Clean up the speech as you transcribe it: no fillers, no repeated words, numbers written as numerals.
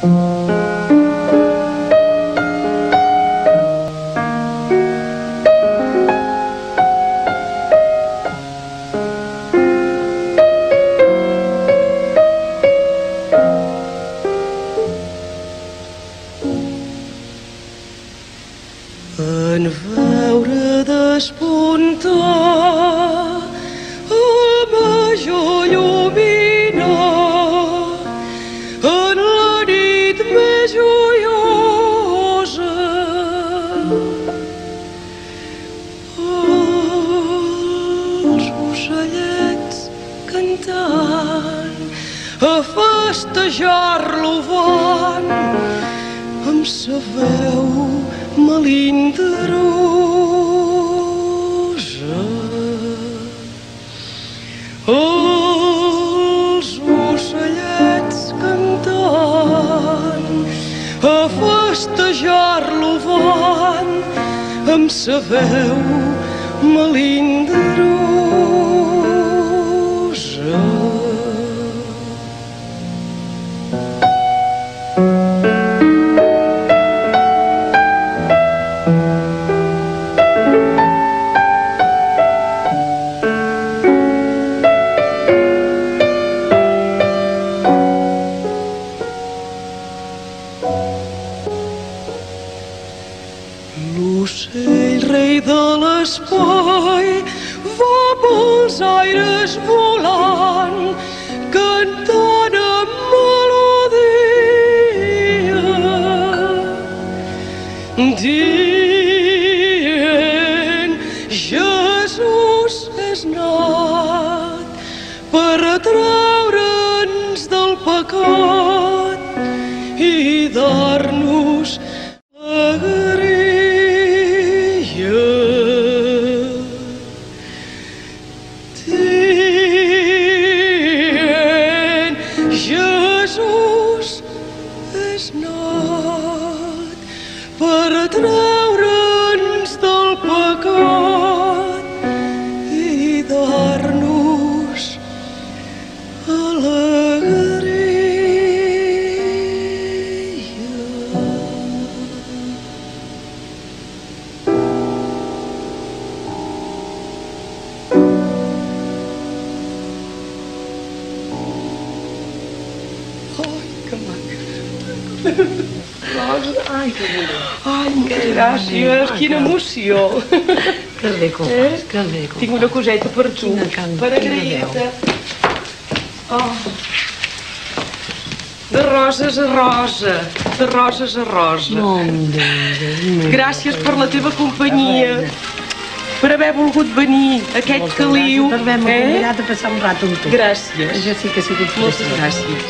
En veure despuntar el major lluminós en la nit més joiosa, els ocellets cantant a festejar-lo van amb sa veu melindrosa. Els ocellets cantant a festejar-lo van amb sa veu melindrosa. L'ocell rei de l'espai va pels aires volant, cantant amb melodia, dient: Jesús és nat per atraure'ns del pecat i dar-nos Jesús és nat per atraure'ns del pecat i dar-nos alegria. Ai, que maca. Rosa. Ai, que bonic. Ai, moltes gràcies. Quina emoció. Que bé que ho fas, que bé que ho fas. Tinc una coseta per tu. Quina cant, per agrair-te. Oh. De roses a rosa. De roses a rosa. Gràcies per la teva companyia. Per haver volgut venir a aquest caliu. Per haver-me convidat a passar un rato amb tu. Gràcies. Això sí que ha sigut moltes gràcies.